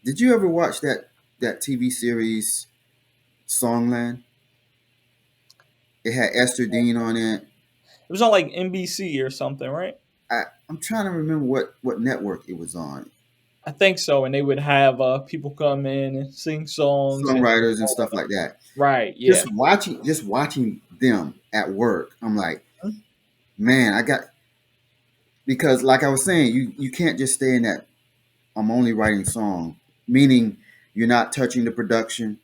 Did you ever watch that TV series Songland? It had Esther Dean on it. It was on like NBC or something, right? I'm trying to remember what network it was on. I think so. And they would have people come in and sing songs and Songwriters and stuff like that. right, yeah. Just watching them at work, I'm like, man, I got because like I was saying, you can't just stay in that I'm only writing song, meaning you're not touching the production,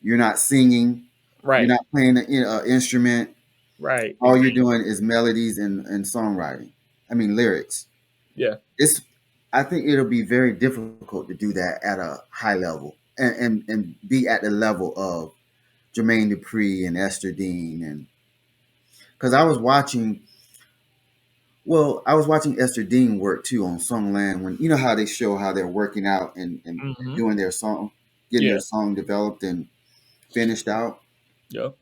you're not singing, you're Right, not playing an instrument. right. All you're doing is melodies and songwriting. I mean lyrics. Yeah. It's I think it'll be very difficult to do that at a high level and be at the level of Jermaine Dupri and Esther Dean and because I was watching Esther Dean work too on Songland when you know how they show how they're working out and Hmm. doing their song, getting Yeah. their song developed and finished out. Yep.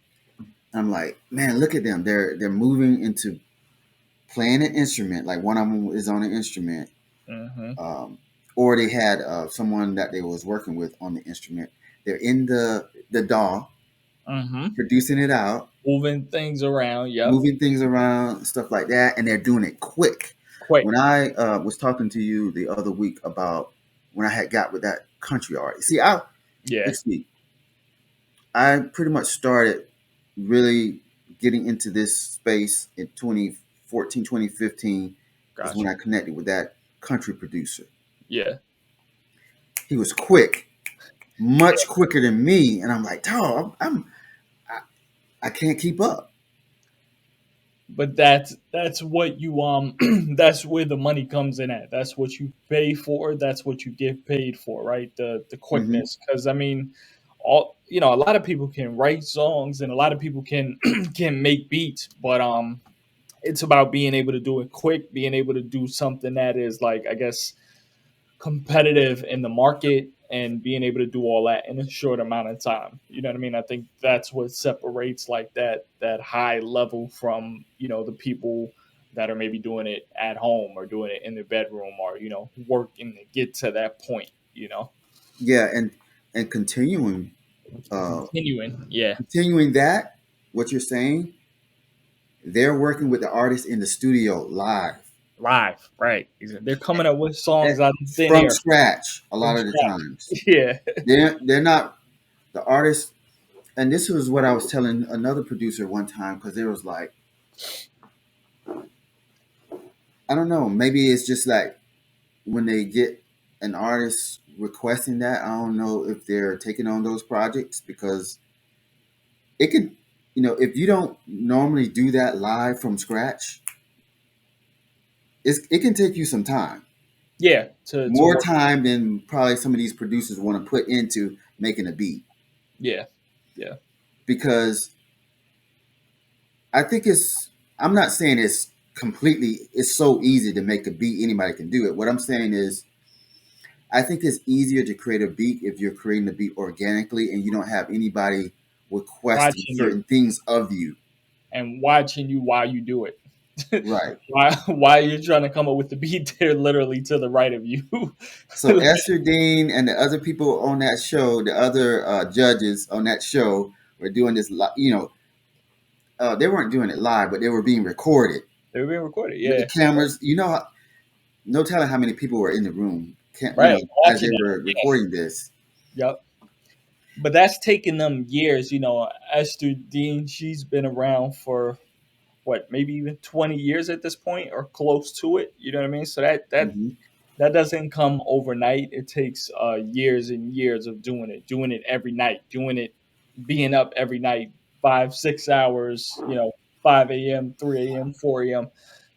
I'm like, man, look at them. They're moving into playing an instrument. Like one of them is on an instrument, Hmm. um, or they had someone that they was working with on the instrument. They're in the DAW, Hmm. producing it out, Moving things around. Yep. moving things around, stuff like that, and they're doing it quick. Quick. When I was talking to you the other week about when I had got with that country artist, Yeah. let's see, I pretty much started really getting into this space in 2014, 2015 is when Gotcha. I connected with that country producer. Yeah. He was quick, much quicker than me, and I'm like, dog, I, I can't keep up. But that's what you that's where the money comes in at. That's what you pay for. That's what you get paid for, right? The Hmm. quickness. Because I mean, all a lot of people can write songs and a lot of people can can make beats, but it's about being able to do it quick, being able to do something that is like, I guess, competitive in the market and being able to do all that in a short amount of time. You know what I mean? I think that's what separates like that high level from, the people that are maybe doing it at home or doing it in their bedroom or, working to get to that point. Yeah, and uh, Continuing. Yeah. continuing that, what you're saying, they're working with the artist in the studio live. Live, right. They're coming up with Eh, songs out of thin from air scratch a from lot of the scratch. times. Yeah. They're not the artist, and this was what I was telling another producer one time because there was like I don't know, maybe it's just like when they get an artist requesting that, I don't know if they're taking on those projects because it could, if you don't normally do that live from scratch, it can take you some time, Yeah. To more work. time than probably some of these producers want to put into making a beat Yeah. Yeah. because I think I'm not saying it's so easy to make a beat, anybody can do it. What I'm saying is, I think it's easier to create a beat if you're creating the beat organically and you don't have anybody requesting Watching you certain things of you. and watching you while you do it. Right. While you're trying to come up with the beat, they're literally to the right of you. So Esther Dean and the other people on that show, the other judges on that show, were doing this. They weren't doing it live, but they were being recorded They're being recorded. with the Yeah. cameras. No telling how many people were in the room. Right. As Watching they it. were recording this. Yep. But that's taken them years. Esther Dean, she's been around for what, maybe even 20 years at this point or close to it. You know what I mean? So Hmm. that doesn't come overnight. It takes years and years of doing it every night, doing it, being up every night, 5, 6 hours, 5 a.m., 3 a.m., 4 a.m.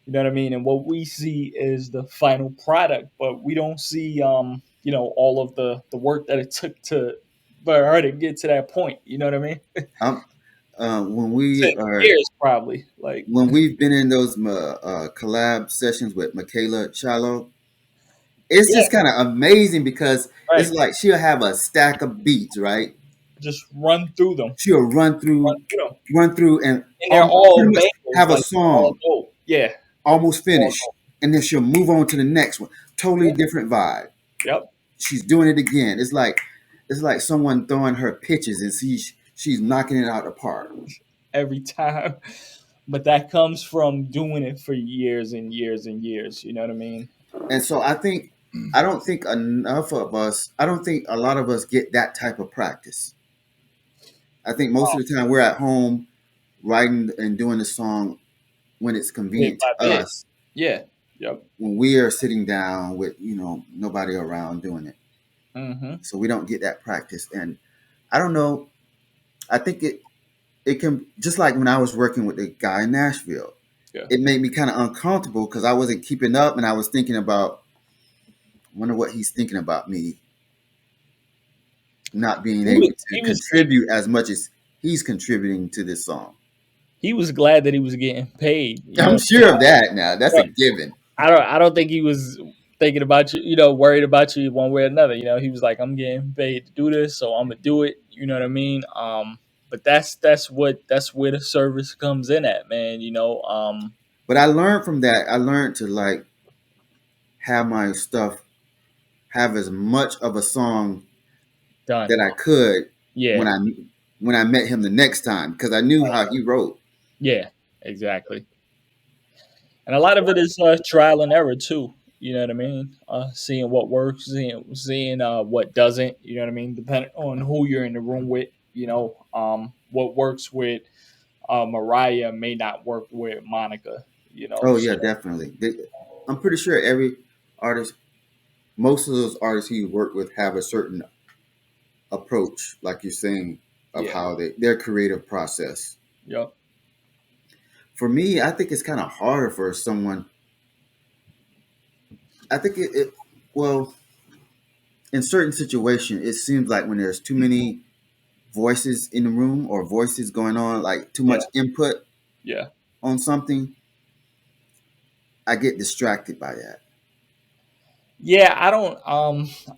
You know what I mean? And what we see is the final product, but we don't see, all of the work that it took to for her to get to that point. You know what I mean? I'm, To years, probably. Like, when we've been in those collab sessions with Michaela Chalo, it's yeah, just kind of amazing because it's right. like she'll have a stack of beats, right? Just run through them, She'll run through them, run through, and and they're all pretty much bangers. have a Like, all song dope. Yeah, almost all finished, dope. and then she'll move on to the next one. Totally Yeah. different vibe. Yep. she's doing it again. It's like someone throwing her pitches and she's knocking it out of the park. every time. But that comes from doing it for years and years and years. You know what I mean? And so I don't think enough of us. I don't think a lot of us get that type of practice. I think most Oh, of the time we're at home writing and doing the song when it's bit convenient by to bit. us, Yeah. Yep. when we are sitting down with nobody around doing it. Mm-hmm. So we don't get that practice. And I don't know. I think it can, just like when I was working with the guy in Nashville. Yeah. It made me kind of uncomfortable because I wasn't keeping up, and I was thinking about, wonder what he's thinking about me not being He was able to he was he, contribute as much as he's contributing to this song. he was glad that he was getting paid. You I'm know, sure of that now. That's a but given. I don't think he was thinking about you. You know, worried about you one way or another. You know, he was like, I'm getting paid to do this, so I'm gonna do it. You know what I mean? But that's where the service comes in at, man. You know, But I learned from that. I learned to like have my stuff have as much of a song done. that I could when Yeah, I met him the next time, because I knew how he wrote. yeah, exactly. And a lot of it is trial and error too. You know what I mean? Seeing what works, seeing what doesn't. You know what I mean? Depending on who you're in the room with. You know, what works with Mariah may not work with Monica. You know, Oh so yeah, definitely. I'm pretty sure every artist, most of those artists he worked with, have a certain approach, like you're saying, of yeah, how their creative process. yep, For me, I think it's kind of harder for someone. I think well, in certain situations, it seems like when there's too many voices in the room or voices going on, like too yeah, much input yeah. on something, I get distracted by that. Yeah, I don't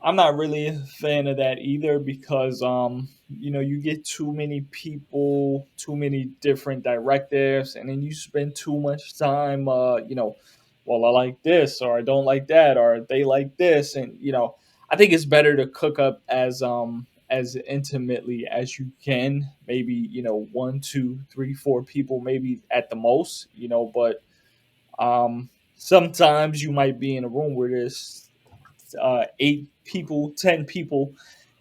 I'm not really a fan of that either because you know, you get too many people, too many different directives and then you spend too much time you know, well I like this or I don't like that or they like this and you know, I think it's better to cook up as intimately as you can. Maybe, you know, one, two, three, four people maybe at the most, you know, but sometimes you might be in a room where there's 8 people, 10 people,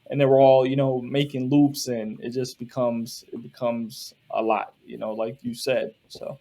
and they're all you know making loops, and it becomes a lot, you know, like you said. So